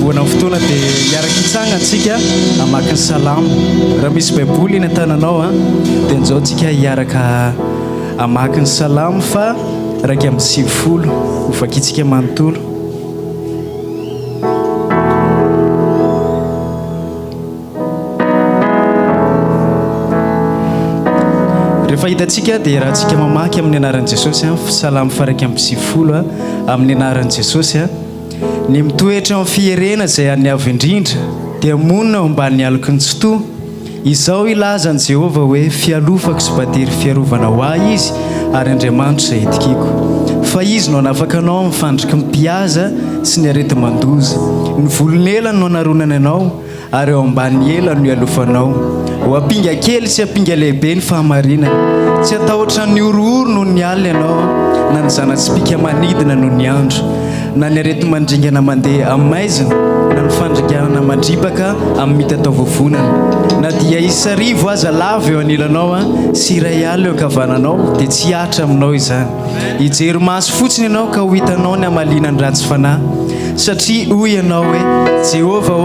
Bona fotoana dia hiaraka hitsanga antsika hamaky ny salamo. Raha misy baiboly eny an-tananao dia an'izao antsika hiaraka hamaky ny salamo fa raika amby 90 ho vakitsika manontolo. Rehefa hitantsika dia raha antsika mamaky amin'ny anaran'i Jesosy salamo fa raika amby 90 amin'ny anaran'i Jesosy ny mitoetra amin'ny fiherena izay aniavo indrindra dia monina ao ambany aloko ny tsotoa. Izao ilazan'i Jehova hoe fialofako sy batiry fiarovana ho ahy izy ary Andriamanitra izay etikiko. Fa izy no anafaka anao amin'ny fandriky mpihaza sy ny arety mandoza. Ny volon'elany no anaronana anao ary eo ambany elany no ialofanao. Ho ampinga kely sy ampinga lehibe ny fahamarinana. Tsy atahotra ny orooro noho ny alina ianao na ny zana-tsipika manidina noho ny andro na ny arety mandringana mandeha amin'ny maizina na ny fandriganana mandribaka amin'ny mitatao vovonana. Na dia isa rivo aza lava eo anilanao sy iray alina eo kavananao dia tsy hatra aminao izany. Hijery maso fotsiny ianao ka ho hitanao ny hamalina ny ratsy fanahy. Satria hoy ianao hoe Jehova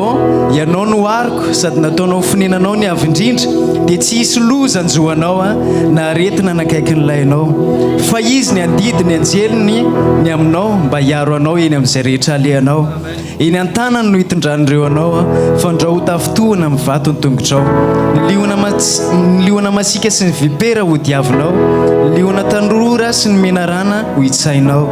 ianao no ariko sady nataonao finenanao ny avy indrindra dia tsy hisy loza anjohanao na aretina nakaiky ny lainao. Fa izy ny andidy ny anjeliny ny aminao mba hiaro anao eny amin'izay rehetra alehanao. Eny an-tanany no hitondran'ireo anao fandrao tafitohana amin'ny vato ny tongotrao. Ny liona masika sy ny vipera ho diavinao. Ny liona tanora sy ny menarana ho hitsainao.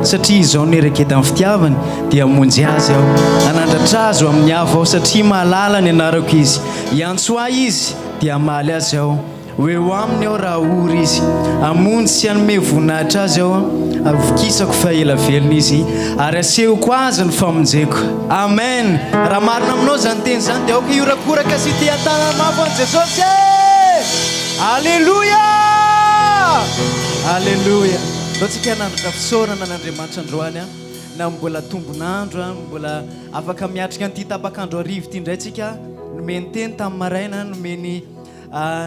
Satria izao ny ereketa amin'ny fitiavany dia monjy azy aho. Anandratra azy amin'ny avo aho satria mahalala ny anarako izy. Iantso ahy izy dia amaly azy aho. Hoeo aminy aho raha ory izy. Amonjy sy hanome voninahitra azy aho. Avokisako fa ela velona izy ary asehoko azy ny famonjeko. Amen. Raha marina aminao zany teny zany dia aoka iorakoraka sy tia tanana mafy an'i Jesosy. Alleluia! Alleluia! Ndao tsika nandratra fisaorana an'Andriamanitra androany na mbola tombonandro mbola afaka miatrika an'ity tapakandro arivo ity indray tsika nomeny teny tamin'ny maraina nomeny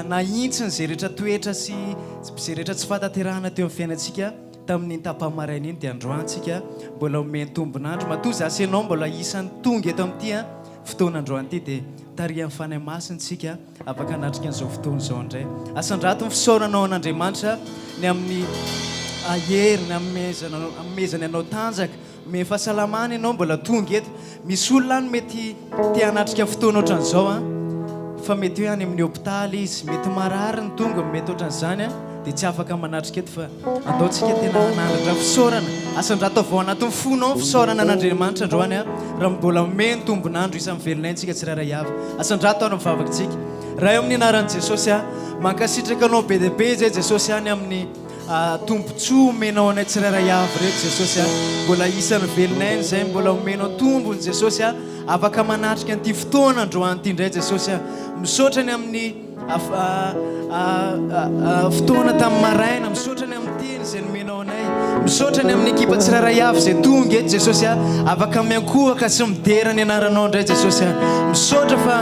nahintsiny izay rehetra toetra sy izay rehetra tsy fataterahana teo amin'ny fiainantsika tamin'ny tapamaraina iny dia androantsika mbola omeny tombonandro matoa zasy ianao mbola isan'ny tonga eto amin'ity fotoana androany ity dia tarihan'ny fanahy masintsika afaka hanatrika an'izao fotoana izao indray. Asandrato ny fisaoranao an'Andriamanitra ny amin'ny aheriny amezany ianao tanjaka me fahasalamana ianao mbola tonga eto. Misy olona no mety tia hanatrika fotoana ohatran'izao fa mety hoe any amin'ny hôpitaly izy mety marary ny tonga mety ohatran'izany dia tsy afaka manatrika eto fa andaontsika tena nandratra fisaorana. Asandrato avao anatin'ny fonao fisaorana an'Andriamanitra androany raha mbola omeny tombonandro isan'ny velonantsika tsy raray avy. Asandrato any mivavakantsika raha eo amin'ny anaran'i Jesosy mankasitraka anao be dia be zay Jesosy any amin'ny tombontsoa omenao anay tsiraray avy reto Jesosy mbola isan'ny velonay zay mbola omenao tombony Jesosy afaka manatrika an'ity fotoana androany ity indray Jesosy misaotrany amin'ny fotoana tamin'ny maraina misaotrany amin'ny teny izay nomenao anay misaotrany amin'ny ekipa tsiraray avy izay tonga eto Jesosy afaka miankohaka sy midera ny anaranao indray Jesosy misaotra fa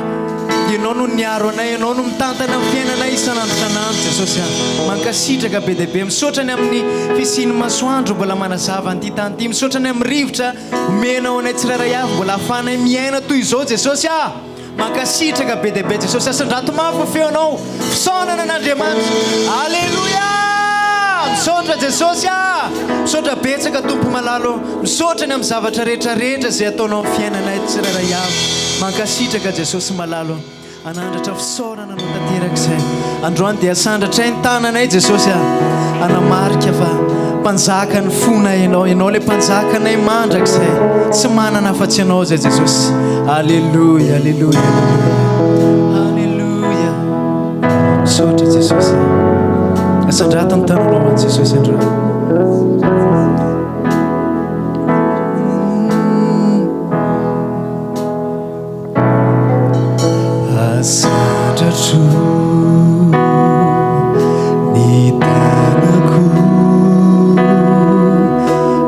ianao no niaro anay ianao no mitantana amin'ny fiainanay isan'andro sanandro Jesosy mankasitraka be dia be misaotrany amin'ny fisiny masoandro mbola manazava an'ity tany ity misaotrany amin'ny rivotra omenao anay tsiraray avy mbola ahafanay miaina toy izao Jesosy mankasitraka be dia be Jesosy asandrato mafy feonao fisaonana an'Andriamanitra. Alleluia! Misaotra Jesosy misaotra betsaka tompo malalo misaotrany amin'ny zavatra rehetrarehetra izay ataonao amin'ny fiainanay tsiraray avy mankasitraka Jesosy malalo anandratra fisaorana no tanterak'izay androany dia asandratray ny tananay Jesosy anamarika fa mpanjaka ny fona ianao ilay mpanjakanay mandrak'izay tsy manana afa-tsy ianao zay Jesosy. Alleluia, alleluia, alleluia. Misaotra Jesosy asandrato ny tananao an'i Jesosy androany. Asandratro ny tanako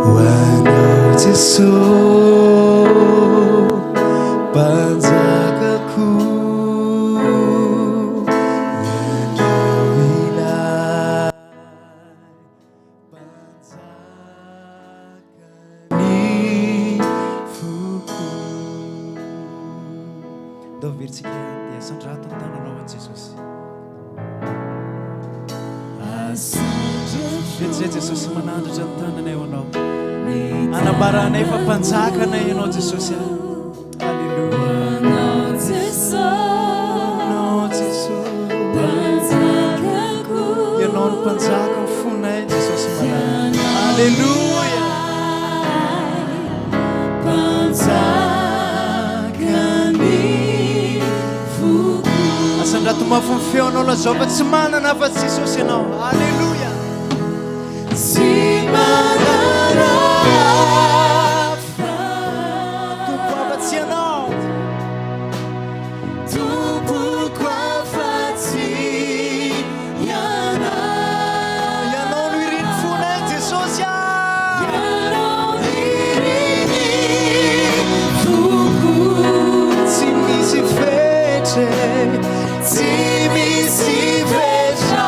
ho anao Jesosy mpanjakako ianao ilay Dao veritsika dia sandrato ny tananao an Jesosy. Vetzay Jesosy manandratra ny tananay ho anao. Anambaranay fa mpanjakanay ianao Jesosy. Alleluia. Anao Jesosy. Ianao ny mpanjaka ny fonay Jesosy manana. Alleluia. Mpanjakany foko. Asandrato mafy feonao lazao fa tsy manana fa Jesosy ianao. Alleluia. Tsy manana fa tompo afa-tsy ianao. Tompoko afa-tsy ianao. Ianao no iriny fonay Jesosy. Ianao iriny foko. Tsy misy fetre, tsy misy fetra.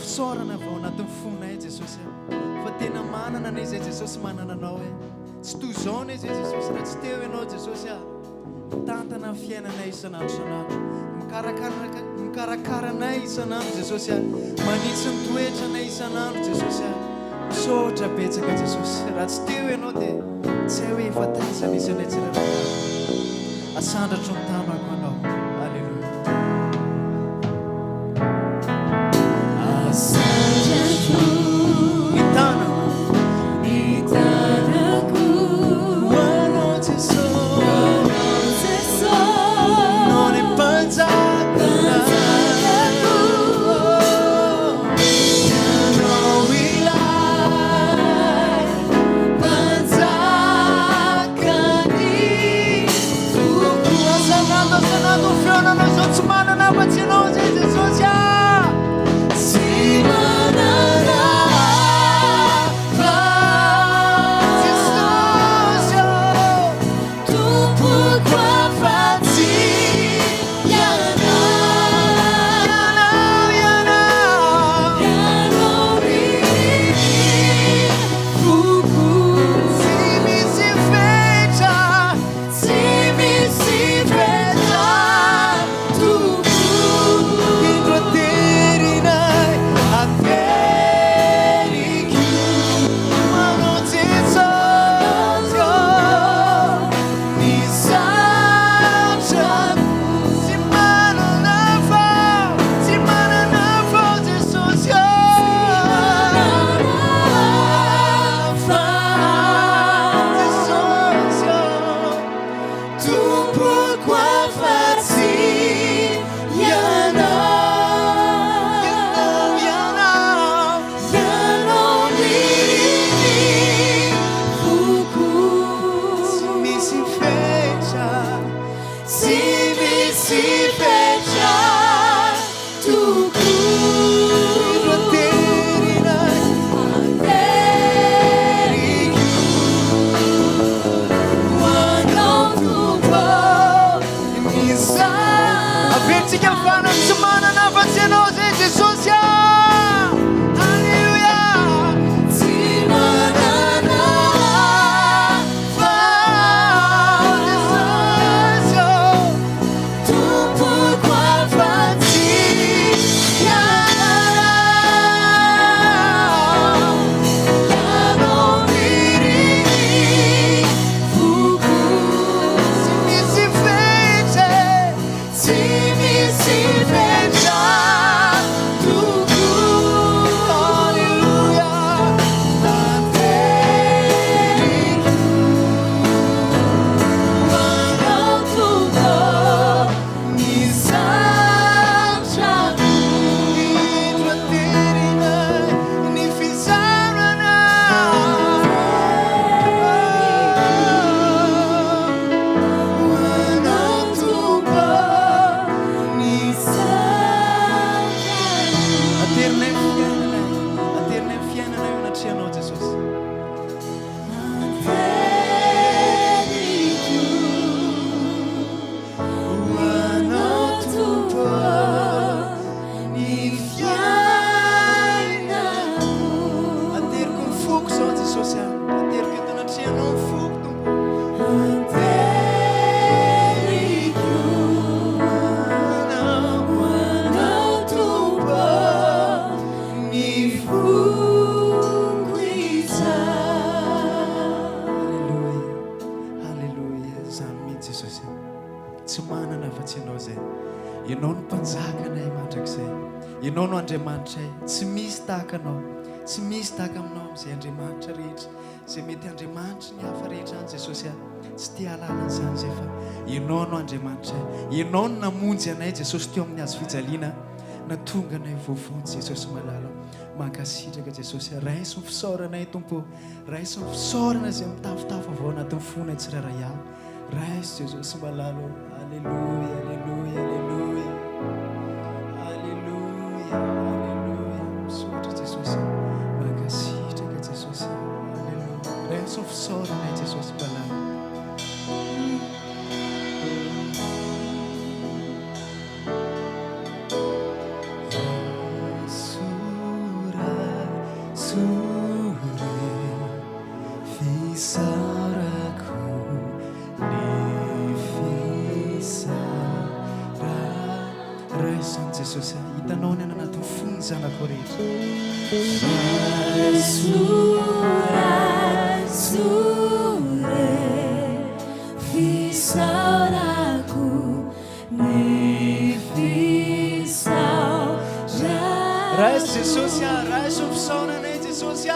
Fisaorana avao anatin'ny fonay Jesosy. Fa tena manana anay zay Jesosy manana anao e. Tsy toy izao anay zay Jesosy raha tsy teo ianao Jesosy. Mitantana ny fiainanay isan'andro isan'andro. Mikarakara anay isan'andro Jesosy. Manitsy ny toetranay isan'andro Jesosy. Misaotra betsaka Jesosy. Raha tsy teo ianao dia tsy hay hoe efa taiza misy anay tsirairay. Asandratro ny tanako anao. Alleluia. Sana ateriko ny foko zao Jesosy ateriko eto anatrehanao ny foko Tompo tsy manana fa-tsy ianao zay ianao no mpanjakanay mandrakizay ianao no Andriamanitra ay tsy misy tahaka anao tsy misy tahaka aminao amin'izay Andriamanitra rehetra zay mety Andriamanitra ny hafa rehetra any Jesosy tsy tia halala an'izany zay fa ianao no Andriamanitra ay ianao no namonjy anay Jesosy teo amin'ny hazo fijaliana natonga anay voavonjy Jesosy malala mankasitraka Jesosy raiso ny fisaoranay Tompo raiso ny fisaorana zay mitafotafo avao anatin'ny fonay tsiraray aho raiso Jesosy malala Alléluia, Alléluia, Alléluia, Alléluia, Alléluia. Misaotra Jesosy, mankasitraka Jesosy, Alléluia. Raiso ny fisaoranay Jesosy malala. Jesosy hitanao ny anaty fony zanako rehetra raiso Jesosy raiso ny fisaoranay Jesosy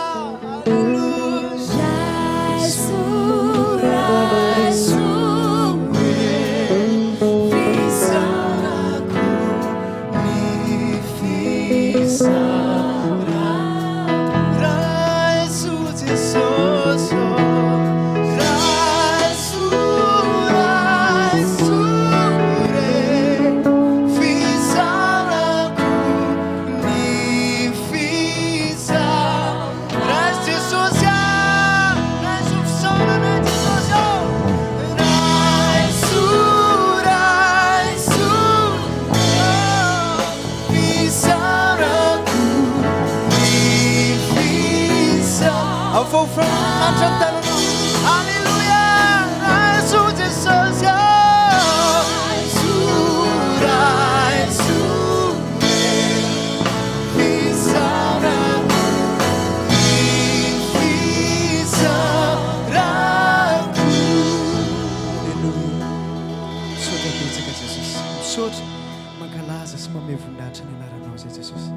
mankalaza sy mamevondatra ny anaranao zay Jesosy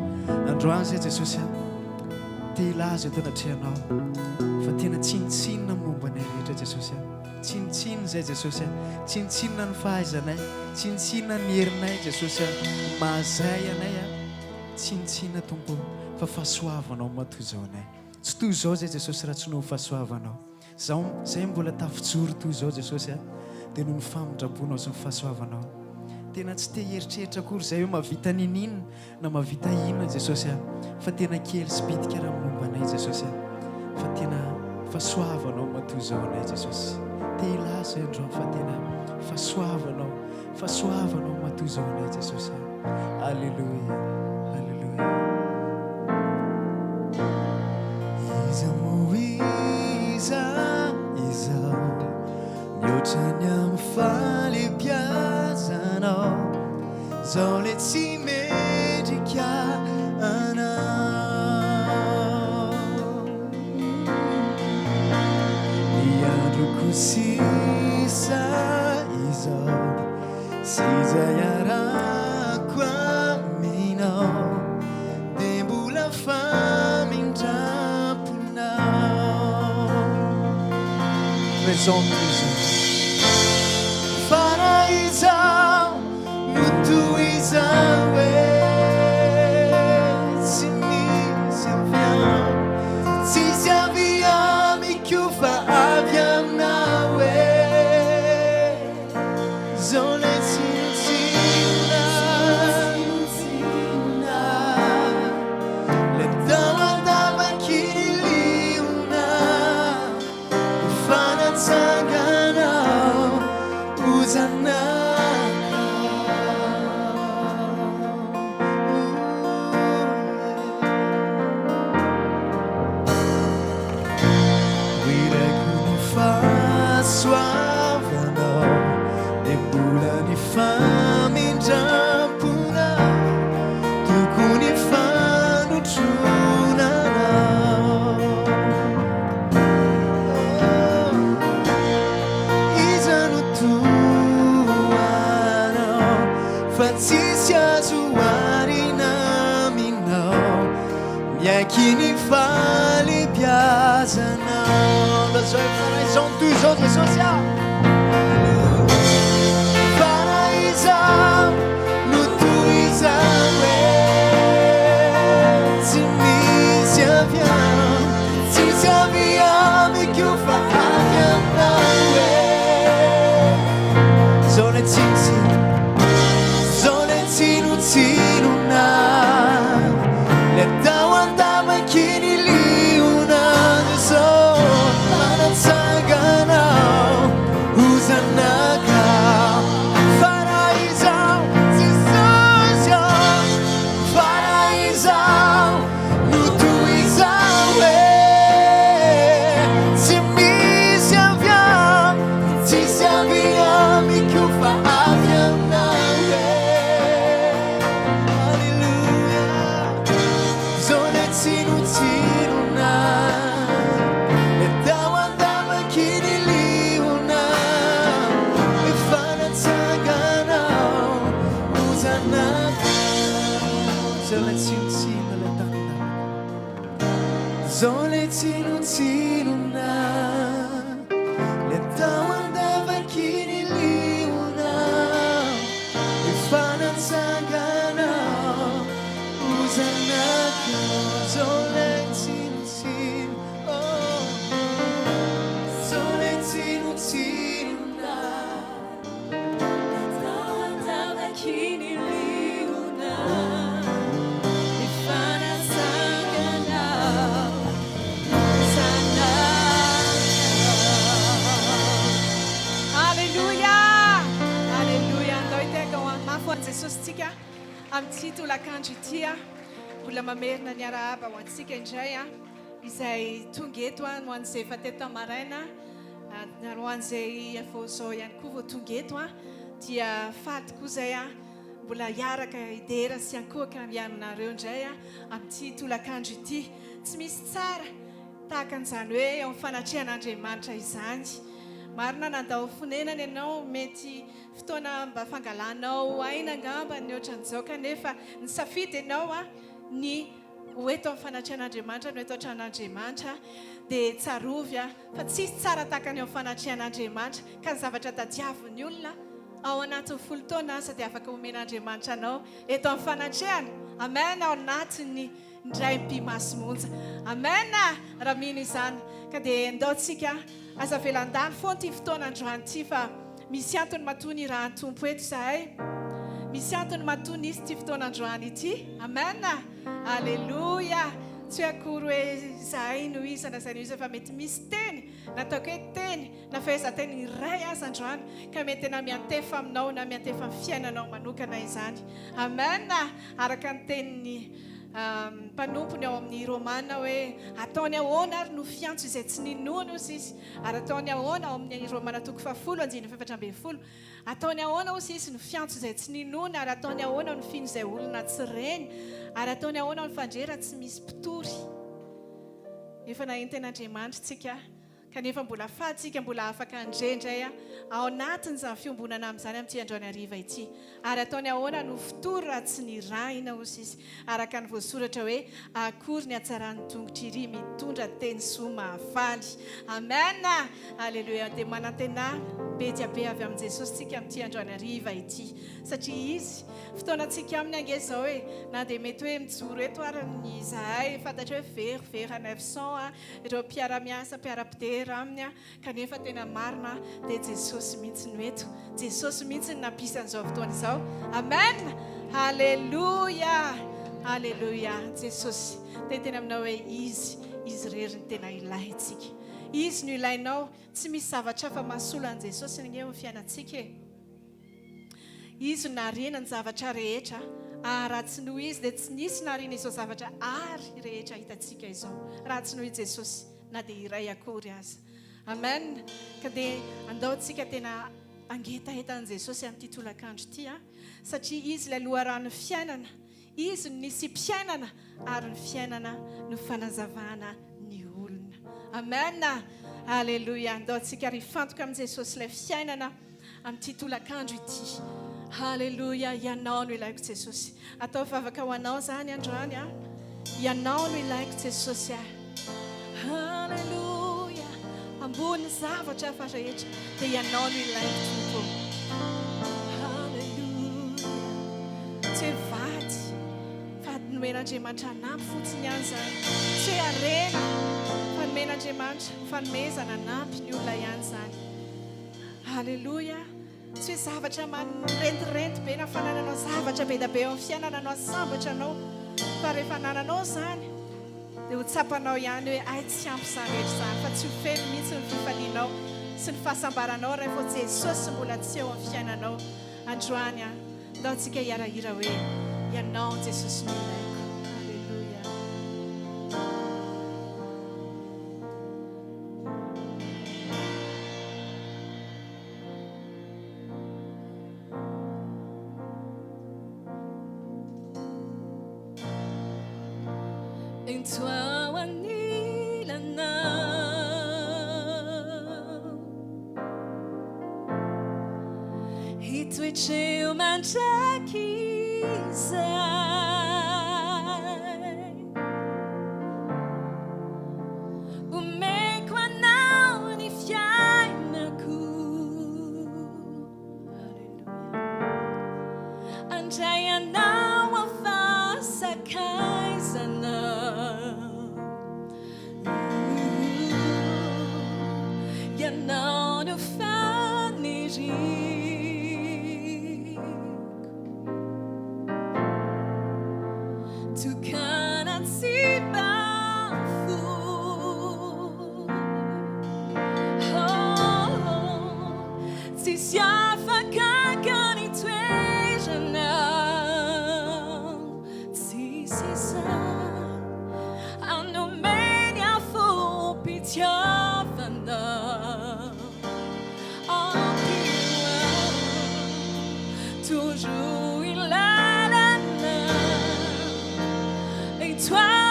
androany zay Jesosy telazo eto anatrehanao fa tena tsinitsinina mombanay rehetra Jesosy tsinitsinina zay Jesosy tsinitsinina ny fahaizanay tsinitsinina ny herinay Jesosy mahazay anay tsinitsinina Tompo fa fahasoavanao matoy zao anay tsy toy zao zay Jesosy raha tsy noho fahasoavanao zay mbola tafijoro toy zao Jesosy dia noho ny famindraponao sy ny fahasoavanao tena tsy te heritreritra akory zay hoe mavita ninina na mavita inona Jesosy fa tena kely sy bitika raha momba anay Jesosy fa tena fahasoavanao matoy zao anay Jesosy te hilaza andro fa tena fahasoavanao matoy zao anay Jesosy Alléluia, Alléluia. Iza mihoatra ny amin'ny falebiazanao zao le tsy mendrika anao ny androko sisa izao sy zay arako aminao dia mbola famindraponao raison Faraizao, nutuizao si misy aviam tsisy aviam ikufa aviam nawe zone tsintsina le dawa kiliuna fanatsangana uzanaka Yakini fali piazana. Lo so, ils sont tous autres sociaux. Paraisa, nous tous isawe. Si mi si via mi chiu fa nawe. Zone tinu na. Le tawanda makini liuna so manasagana uzanaka faraiza sisosyo faraiza nutuizawe tisiaviami kufa avianawe. Zone tinu na le tawanda vakini liuna ifana sangana uzanaka zone tinu oh zone tinu na le tawanda vakini liuna ifana sangana. Jesus tika am'ty tolakandro ity mbola mamerina ny arahaba ho antsika indray izay tonga eto no an'izay efa teto maraina ho an'izay efa zao ihany koa vao tonga eto dia faty koa izay mbola hiaraka idera sy ankohaka mianonareo indray am'ty tolakandro ity tsy misy tsara tahaka an'izany hoe eo amin'ny fanatrehan'Andriamanitra izany. Marina nandao fonenana ianao mety fotoana mba fangalanao aina angamba ny ohatran'izao kanefa ny safidy ianao ny hoeto amin'ny fanatrehan'Andriamanitra no eto an-tranon'Andriamanitra dia tsarovy fa tsisy tsara tahaka ny eo amin'ny fanatrehan'Andriamanitra ka ny zavatra tadiavin'ny olona ao anatin'ny folo taona asa dia afaka omen'Andriamanitra anao eto amin'ny fanatrehana. Amen. Ao anatin'ny ndray mpimasy monja. Amen. Raha mino izany ka dia andaontsika asa velan-dany foana ity fotoana androany ity fa misy antony matony raha tompo eto izahay. Misy antony matony izy ity fotoana androany ity. Amen. Alleluia. Tsy akory hoe izahay no izana izay no izy fa mety misy teny nataoko hoe teny na fahaiza-teny iray aza androany ka mety tena miantefa aminao na miantefa amin'ny fiainanao manokana izany. Amen. Araka ny teniny mpanompony ao amin'ny Romana hoe ataony ahoana ary no fiantso izay tsy ninoana ozy izy ary ataony ahoana ao amin'ny Romana 7:7 ataony ahoana ozy izy no fiantso izay tsy ninoana ary ataony ahoana no fino izay olona tsy reny ary ataony ahoana no fandrera tsy misy mpitory. Efa nahenten'Andriamanitra tsika kanefa mbola fahatsika mbola afaka andrendray ao anatin'izany fiombonana amin'izany amin'ity androany hariva ity ary ataony ahoana no fitory raha tsy nirahina ozy izy araka ny voasoratra hoe akory ny hatsaran'ny tongotra iry mitondra teny soa mahafaly. Amen. Alleluia. Dia manantena be dia be avy amin'i Jesosy tsika amin'ity androany hariva ity satria izy fotoanantsika aminy ange izao hoe na dia mety hoe mijoro eto ary ny izahay fantatra hoe vera 900 ireo mpiara-miasa mpiara-pidera aminy kanefa tena marina dia Jesosy mihitsy no eto. Jesosy mihitsy no nampisy an'izao fotoana izao. Amen. Alleluia. Alleluia. Jesosy tena aminao hoe izy rery ny tena ilayntsika. Izy no ilainao tsy misy zavatra fa mahasolo an'i Jesosy ny eo amin'ny fiainantsika. Izy no nariana ny zavatra rehetra raha tsy noho izy dia tsy nisy nariana izao zavatra ary rehetra hitantsika izao raha tsy noho i Jesosy na dia iray akory aza. Amen. Ka dia andaontsika tena angetahetan'i Jesosy amin'ity tolakandro ity satria izy ilay loharan'ny fiainana. Izy no nisy mpiainana ary ny fiainana no fanazavana ny olona. Amen. Alleluia. Andaontsika rifantoka amin'i Jesosy ilay fiainana amin'ity tolakandro ity. Alleluia. Ianao no ilaiko Jesosy. Atao favaka ho anao zany androany Ianao no ilaiko Jesosy. Halleluja. Ambony zavatra hafa rehetra dia ianao no ilaiko Tompo. Halleluja. Tsy hoe vady fa nomen'Andriamanitra anampy fotsiny ihany zany. Tsy hoe arena fa nomen'Andriamanitra fanomezana anampy ny olona ihany zany. Halleluja. Tsy hoe zavatra rentirenti be na fanananao zavatra be da be eo amin'ny fiainananao sambatra anao. Fa rehefa nananao zany dia ho tsapanao ihany hoe ay tsy ampy izany rehetra izany fa tsy ho feno mihitsy ny fifalianao sy ny fahasambaranao rehefa Jesosy mbola tsy eo amin'ny fiainanao. Androany ndao antsika hiarahira hoe ianao Jesosy no ilaiko. Halleluja. Em tua anila não e tu te o manjakizai o meco anão ni fiai maku. Aleluia. Anjay anão a faça kaisa não. Ianao no fanirico tu kanat si bafo. Si si afakaka ni tueja não. Si si sa ano menia fo pitiavana. Toujours il a la main et toi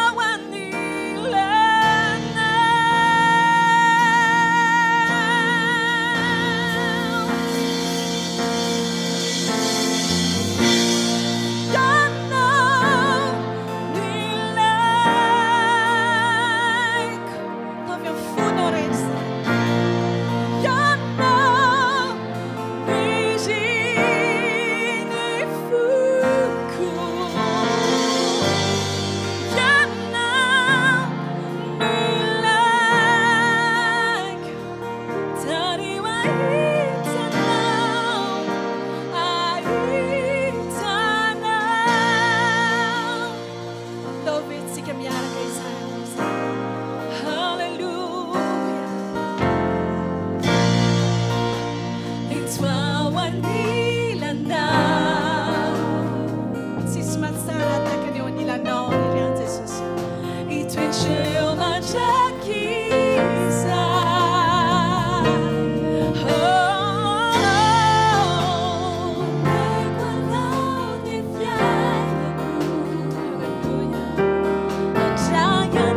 Giant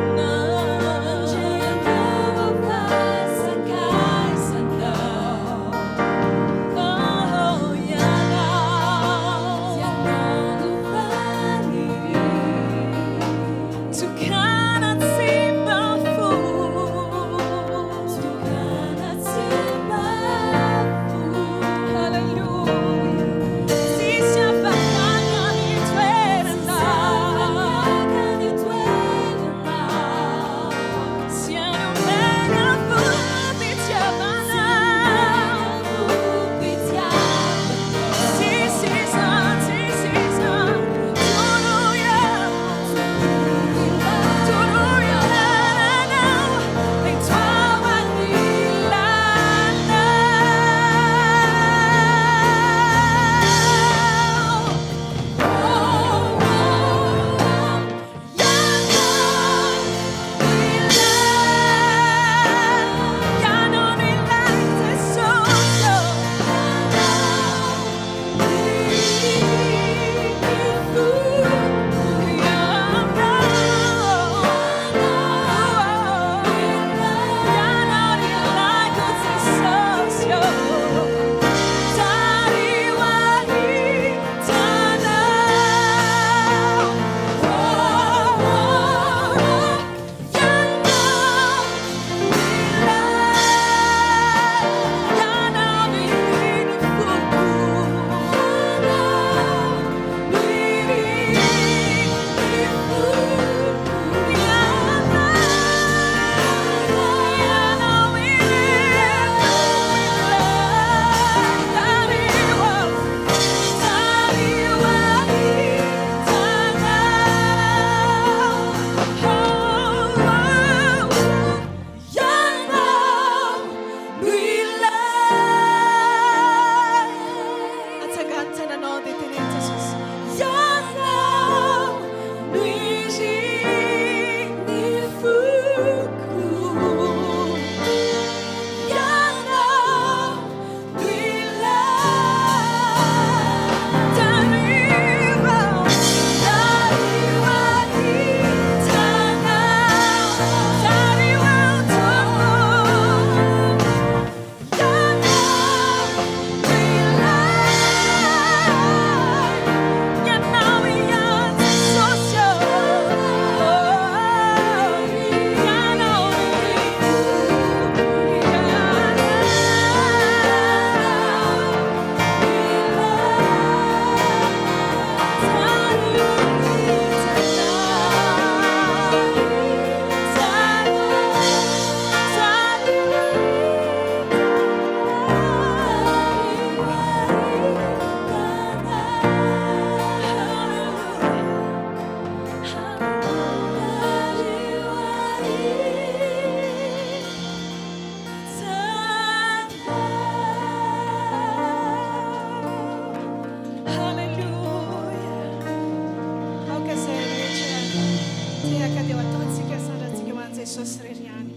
dia ataontsika sandratsika ho an'i Jesosy irery ihany.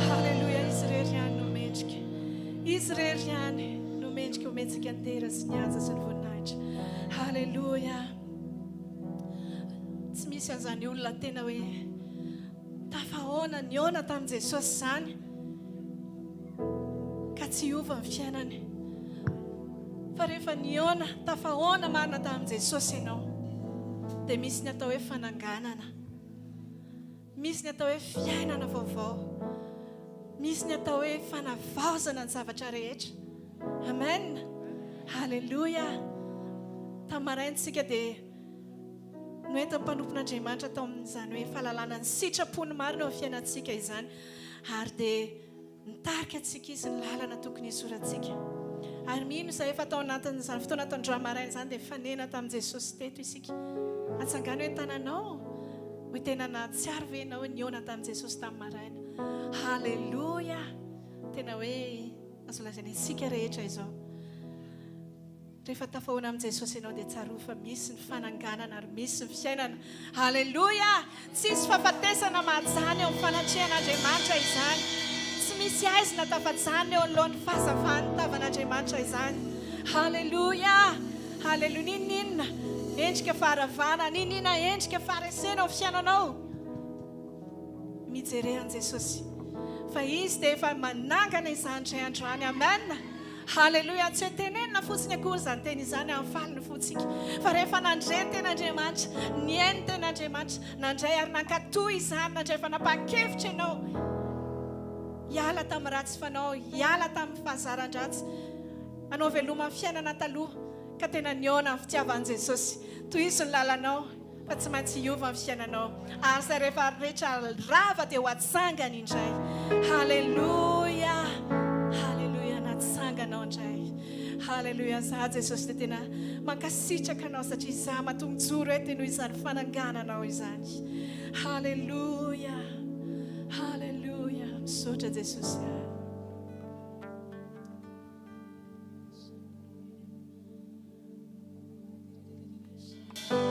Halleluja, izy irery ihany no mendrika. Izy irery ihany no mendrika omentsika ny tera sy ny anja sy ny voninahitra. Halleluja. Tsy misy an'izany olona tena hoe tafahoana niona tamin'i Jesosy izany ka tsy hiova ny fiainany. Fa rehefa niona tafahoana marina tamin'i Jesosy ianao dia misy ny atao hoe fananganana, misy ny atao hoe fiainana vaovao, misy ny atao hoe fanavaozana ny zavatra rehetra. Amen. Halleluja. Tamin'ny maraintsika dia noentin'ny mpanompon'Andriamanitra tao amin'izany hoe fahalalana ny sitrapony marina eo amin'ny fiainantsika izany, ary dia nitarika antsika izy ny lalana tokony hisorantsika. Ary mino izay efa tao anatin'izany fotoana tandroamaraina izany dia fanena tamin'i Jesosy teto isika. Atsangany hoe tananao hoe tena nahatsiaro ve ianao hoe niona tamin'i Jesosy tamin'ny maraina. Halleluja. Tena hoe azo lazaina isika rehetra izao. Rehefa tafahoana amin'i Jesosy ianao dia tsaro fa misy ny fananganana ary misy ny fiainana. Halleluja. Tsisy fahafatesana mahajany eo amin'ny fanatrehan'Andriamanitra izany. Tsy misy aizina tafajany eo anoloan'ny fahazavany tavan'Andriamanitra izany. Halleluja. Halleluja. Ninina endrika faharavana, ninina endrika faharesena eo amin'ny fiainanao. Mijery an'i Jesosy. Fa izy dia efa manangana izany indray androany. Amen. Halleluja. Tsy hoe tenenina fotsiny akory izany teny izany amin'ny faliny fotsika. Fa rehefa nandray ny ten'Andriamanitra, niainy ny ten'Andriamanitra, nandray ary nankatoy izany, nandray efa napakevitra ianao. Hiala tamin'ny ratsy fanao, hiala tamin'ny fahazaran-dratsy. Anao veloma amin'ny fiainana taloha, ka tena niona amin'ny fitiavan'i Jesosy. Tohizo ny lalanao, fa tsy maintsy hiova amin'ny fiainanao. Ary izay rehefa rehetra rava dia ho atsangany indray. Halleluja. Halleluja. Natsanganao indray. Halleluja. Za Jesosy dia tena mankasitraka anao satria za matomjoro ety noho izany fanangananao izany. Halleluja. Halleluja. Misaotra Jesosy. You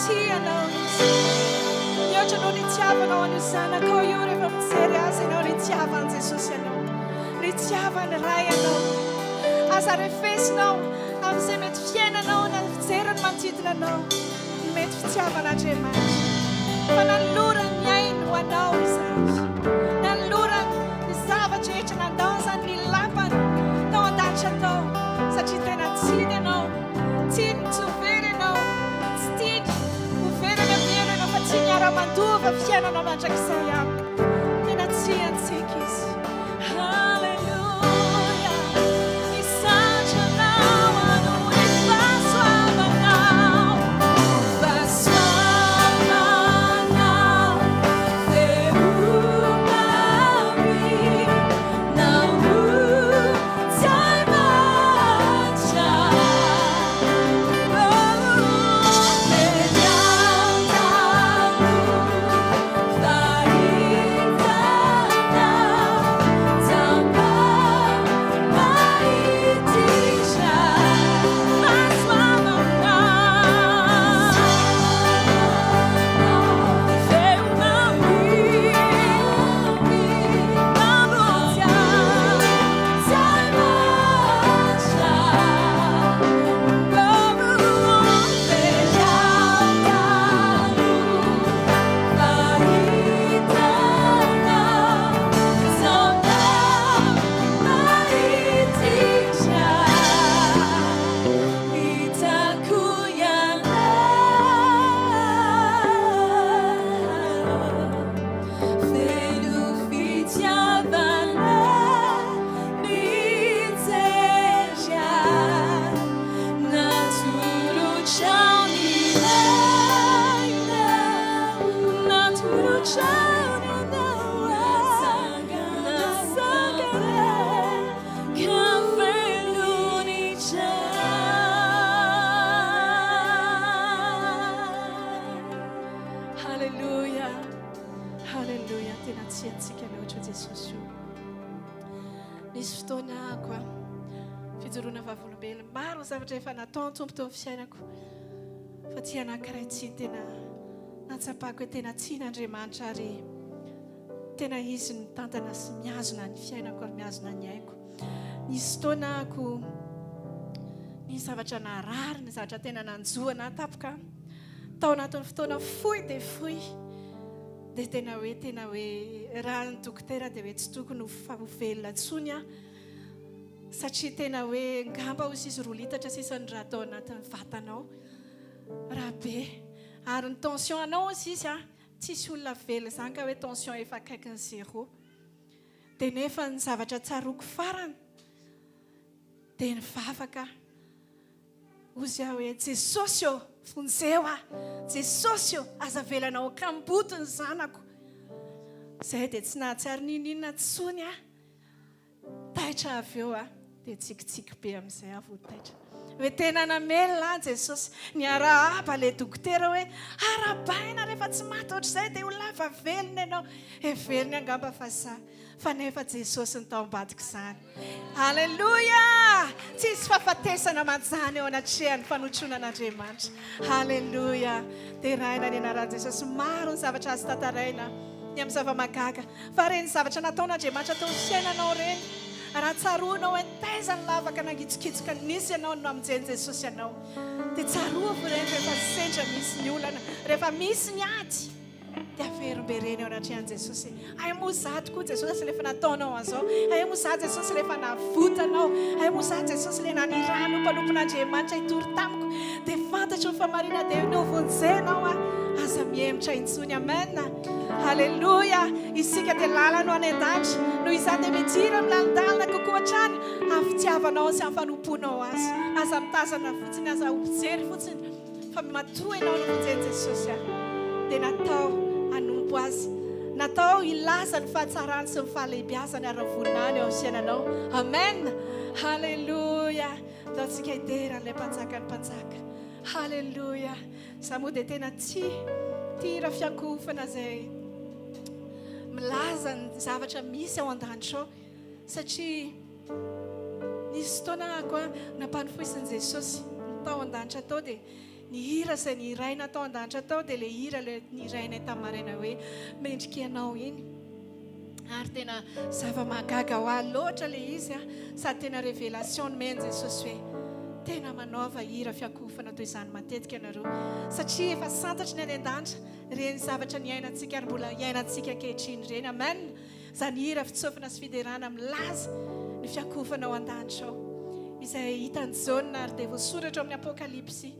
tianao izy. Mihoatra anao ny tiavanao an'io zanakao io rehefa mijery azy ianao ny tiavan'i Jesosy ianao. Ny tiavany ray ianao. Aza refesinao amin'izay mety fiainanao na fijery ny manodidina anao. Ny mety fitiavan'Andriamanitra. Fa nanolora ny ainy ho anao izany. Nanolora ny zavatra rehetra nandao ny lampany tao an-danitra tao. Satria tena tiany ianao. Tiany mitsovery ianao. Tsy tiany ho verana miaina ianao fa tsy miara-mandova fiainanao mandrakizay amiko. Tena tiantsika izy. Zavatra efa natao tompo teo amin'ny fiainako fa tia anankiray tsy tena natsapako hoe tena tian'Andriamanitra ary tena izy ny tantana sy miazona ny fiainako ary miazona ny aiko. Nisy fotoanako ny zavatra narary, ny zavatra tena nanjoana tapoka tao anatin'ny fotoana fohy dia fohy dia tena hoe raha ny dokotera dia hoe tsy tokony ho velona intsony satria tena hoe ngamba ho sisy roa litatra sisany raha atao anatin'ny vatanao raha be ary ny tension anao sisy tsisy olona velona izany ka hoe tension efa akaiky ny 0 dia nefa ny zavatra tsaroko farany dia ny vavaka ozy hoe Jesosy fonjeo Jesosy aza velanao kamboto ny zanako izay dia tsy nahatsiary ninina tsony taitra avy eo dia tsikitsiky be amin'izay votaitra hoe tena namelona Jesosy ny arahaba le dokotera hoe arabaina rehefa tsy maty ohatr'izay dia ho lava velona ianao velona angamba fa nefa Jesosy ny tao ambadika izany. Halleluja! Tsisy fahafatesana majany eo anatrehan'ny fanotronan'Andriamanitra. Halleluja! Dia raina ny anaran'i Jesosy maro ny zavatra azo tantaraina ny amin'ny zava-magaga fa reny zavatra nataon'Andriamanitra tao amin'ny fiainanao reny. Raha tsaroanao hoe taiza ny lavaka nangitsikitsika nisy ianao no amin'izay Jesosy ianao dia tsaroavo reny rehefa sendra misy ny olana rehefa misy ny ady dia aferimbereny eo anatrehan'i Jesosy. Ay moa izaho tokoa Jesosy rehefa nataonao an'izao, ay moa izaho Jesosy rehefa navotanao, ay moa izaho Jesosy le nanirano mpanompon'Andriamanitra hitory tamiko dia fantatro ny famarina dia novonjenao aza mihemitra intsony. Amen. Halleluja! Isika dia lalano any an-danitra noho izany dia midira milalindalina kokoa hatrany amin'ny fitiavanao sy amin'ny fanomponao azy. Aza mitazana fotsiny, aza mijery fotsiny fa matoa ianao no vonjen'i Jesosy dia natao hanompo azy, natao hilaza ny fahatsarany sy ny fahalehibiazany ara-vonany eo amin'ny fiainanao. Amen. Halleluja! Ndao tsika hidera an'ilay mpanjaka ny mpanjaka. Halleluja! Za moa dia tena tia fiankohofana izay milaza ny zavatra misy ao an-danitra satria nisy fotoana ako nampanofoisin'i Jesosy ny tao an-danitra tao dia ny hira izay ny iraina tao an-danitra tao dia ilay hira ny irainay tamin'ny maraina hoe mendrika ianao iny. Ary tena zava-mahagaga ho ahy loatra ilay izy sady tena révélation no meny Jesosy hoe tena manaova hira fiankofana toy izany matetika ianareo satria efa santatry ny any an-danitra reny zavatra ny ainatsika ary mbola iainantsika ankehitriny reny. Amen. Izany hira fitsofina sy fiderana milaza ny fiankofana ao an-danitra ao izay hitany jaune ary dia voasoratra ao amin'ny apokalipsy.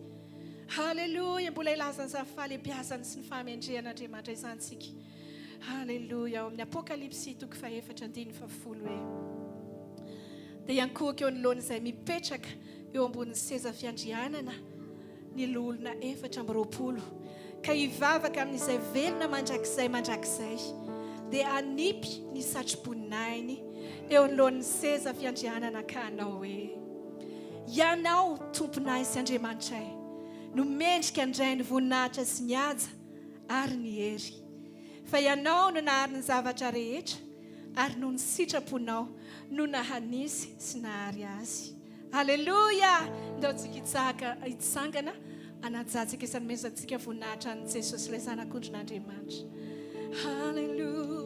Halleluja. Mbola ilazany izany fahalebiazany sy ny fahamendrehan'Andriamanitra izantsika. Halleluja. Ao amin'ny apokalipsy toko 4:10 hoe dia iankohako eo anoloana izay mipetraka eo ambonin'ny seza fiandrianana ny olona 420 ka hivavaka amin'izay velona mandrakizay dia anipy ny satroboninahiny eo anoloan'ny seza fiandrianana ka hanao hoe ianao tomponahy sy Andriamanitray no mendrika andray ny voninahitra sy ny haja ary ny hery fa ianao no nahary ny zavatra rehetra ary no ny sitraponao no nahanisy sy nahary azy. Halleluja. Ndao tsika hitsangana anajantsika isany mesantsika voninahitra an' Jesosy ilay zanak'Andriamanitra. Halleluja.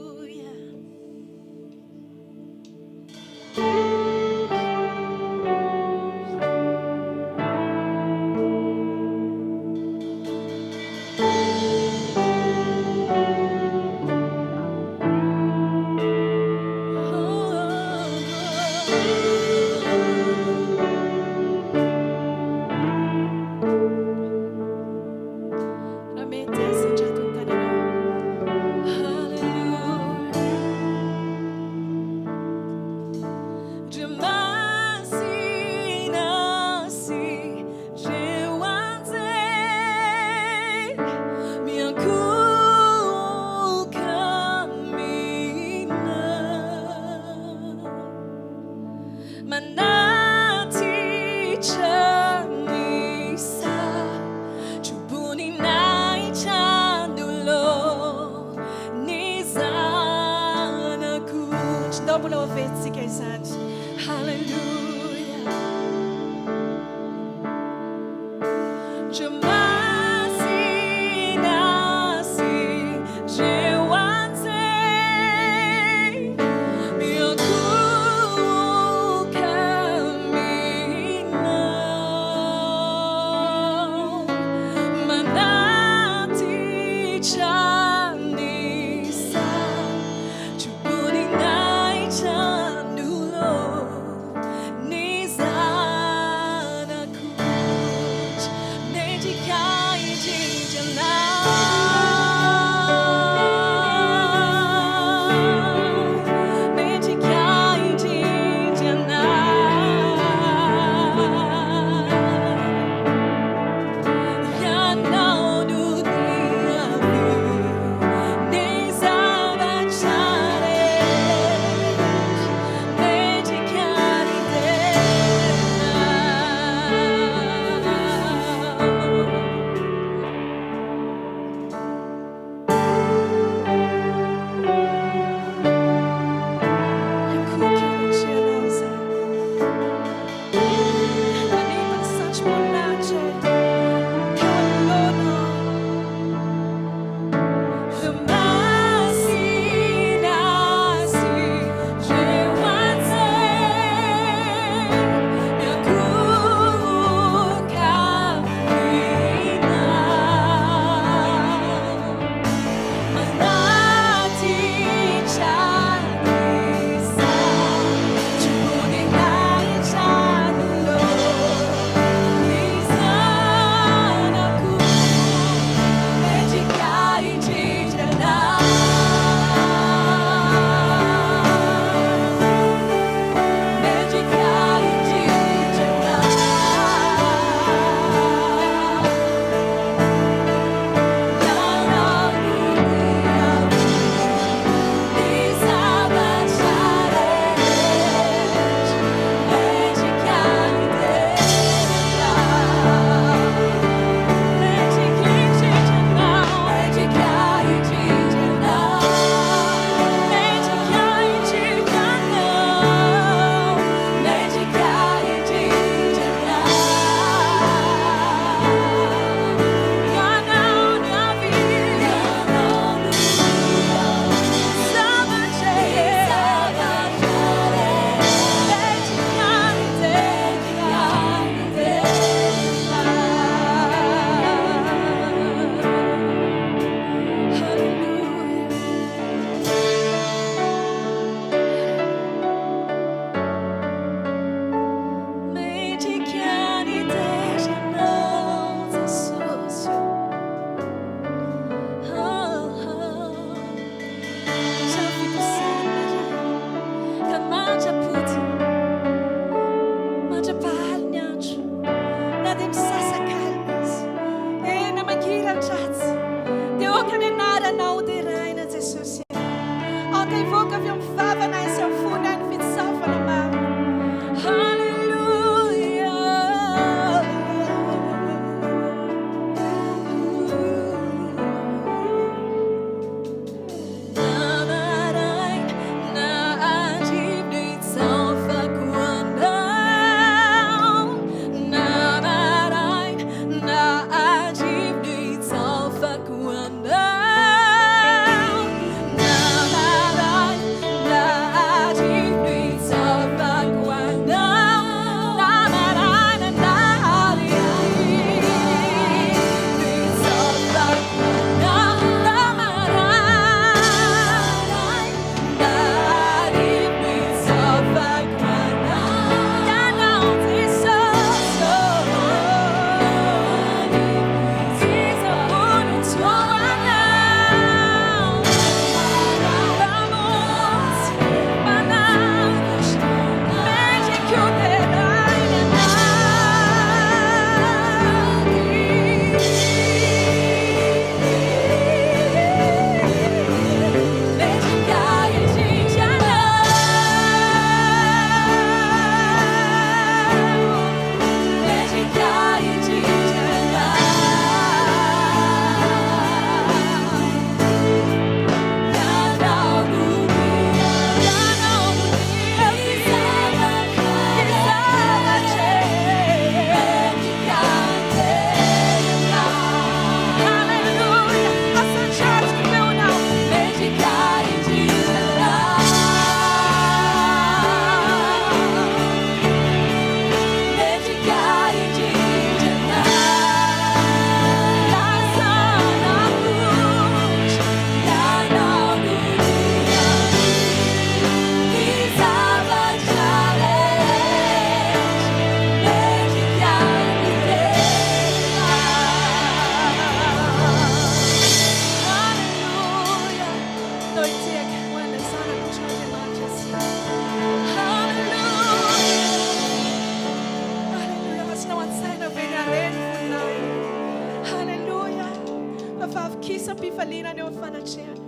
Mandokisa-pifaliana ny eo amin'ny fanatrehana.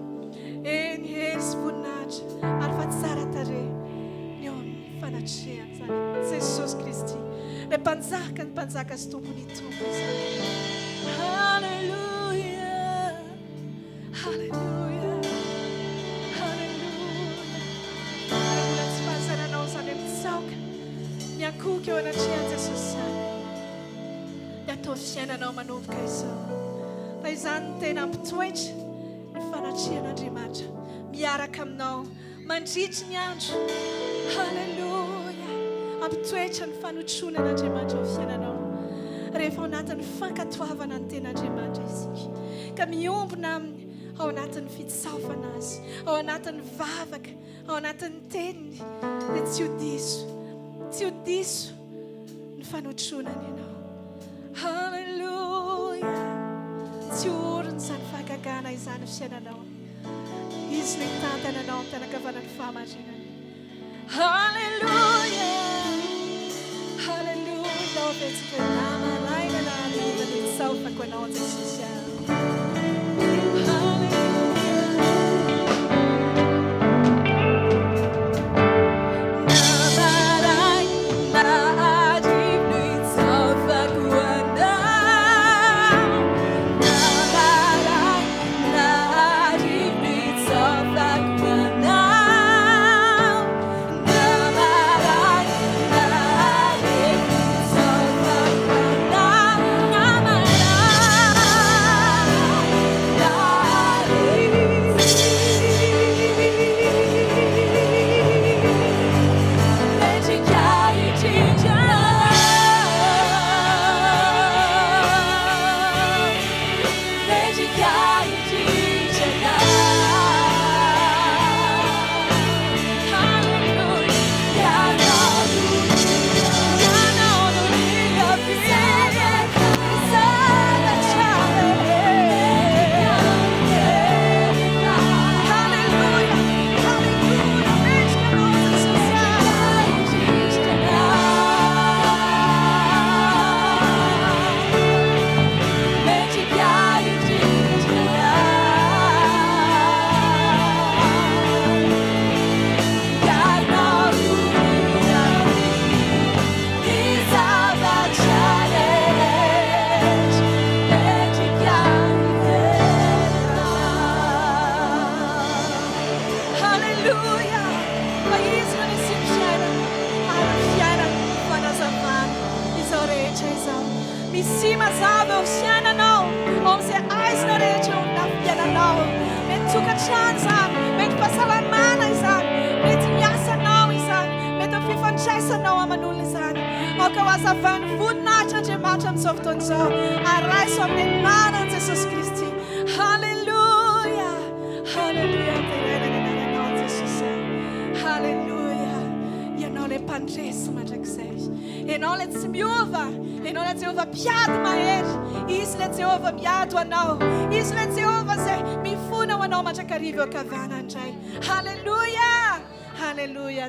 Eny Yesu voninahitra ary fa tsara tarehy ny eo amin'ny fanatrehana zany. Jesosy Kristy. Ilay mpanjaka ny mpanjaka sy tompony tompo izany. Hallelujah. Hallelujah. Hallelujah. Mbola tsy fahasananao zany mitsaoka. Miankoka eo anatrehan'i Jesosy zany. Ny atao fiainanao manomboka izao. Fa izany no tena ampitoetra ny fanatrehan'Andriamanitra miaraka aminao mandritry ny andro. Haleluia. Ampitoetra ny fanotronan'Andriamanitra ao fiainanao rehefa ao anatin'ny fankatoavana ny ten'Andriamanitra isika, ka miombona aminy ao anatin'ny fitsaofana azy, ao anatin'ny vavaka, ao anatin'ny teniny, dia tsy ho diso ny fanotronana ianao. Haleluia. Tsy orony izany fahagagana izany fiainanao. Izy no hitantananao amin'ny fianakavanan'ny fahamanginana. Haleluia. Haleluia. Ao betsaka ny nama raina na aliva ny mitsaofako anao Jesosy.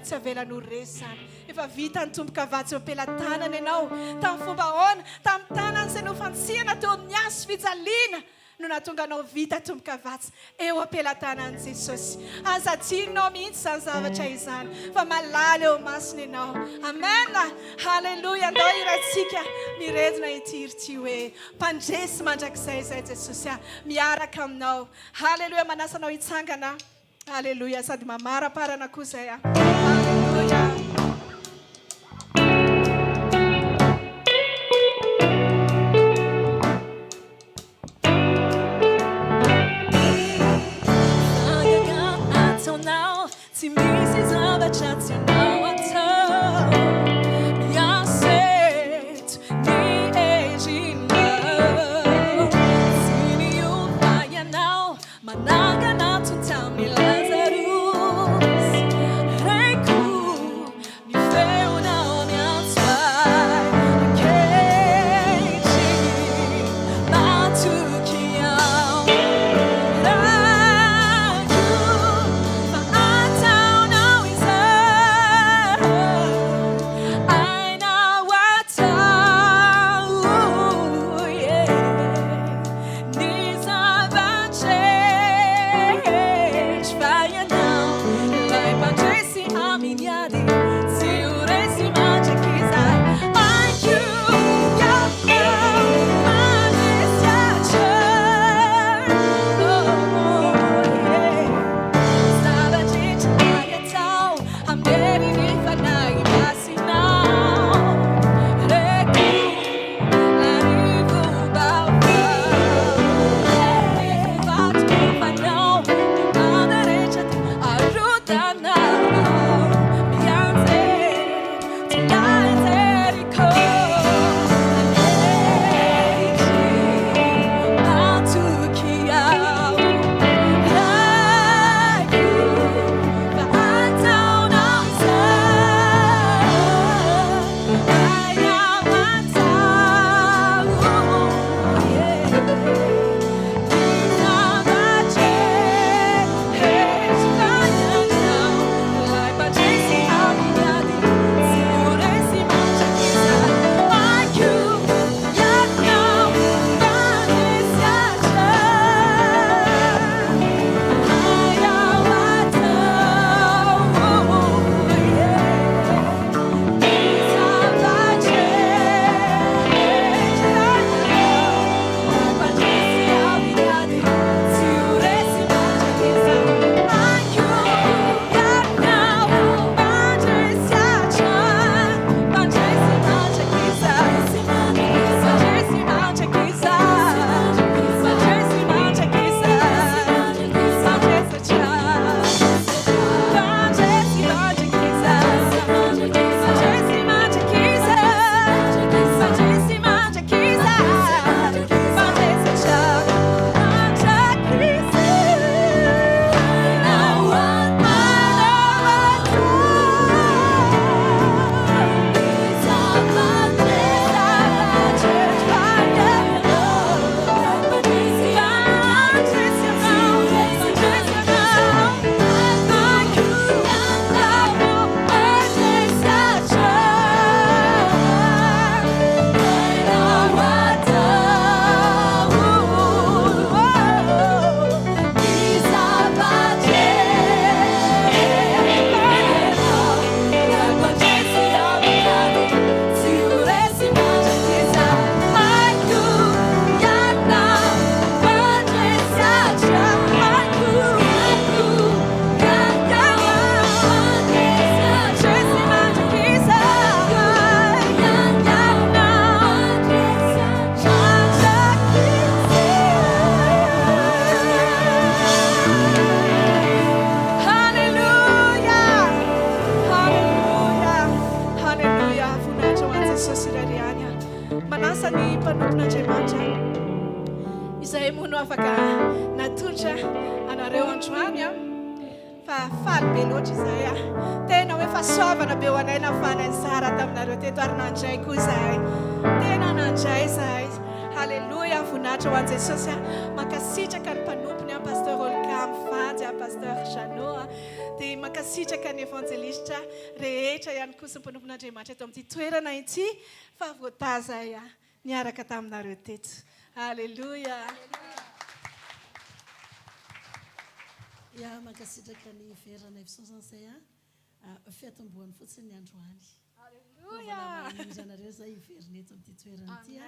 Tsy avela no resany efa vita ny tomboka vatsy eo ampelantanana ianao tamin'ny fomba ahoana tamin'ny tanany izay nofantsihana teo amin'ny azo fijaliana no nahatonga anao vita tomboka vatsy eo ampelantanan'i Jesosy. Azadinao mihitsy izany zavatra izany fa malala eo masina ianao. Amen. Haleluia. Andao iratsika miredina ity ity hoe mpandresy mandrakizay izay Jesosy miaraka aminao. Haleluia. Manasanao hitsangana. Haleluia. Sady mamaraparana koa izay. Haleluia. zay moa no afaka natolotra anareo androany fa faly be loatra izay tena hoe fa soavana be ho anay nafana ny sara taminareo teto ary nandray koa zahay tena nandray zahay halleluia voninahitra ho an Jesosy mankasitraka ny mpanompony pasteur Olga Mivandy pasteur Jano dia mankasitraka ny evangelistra rehetra ihany koa sy ny mpanompon'Andriamanitra eto amin'ity toerana ity fa voataza niaraka taminareo teto halleluia mankasitraka ny verana efisaozan'izay fiatomboany fotsiny ny androany halleluia izanareo zay iverina eto amin'ity toerana ity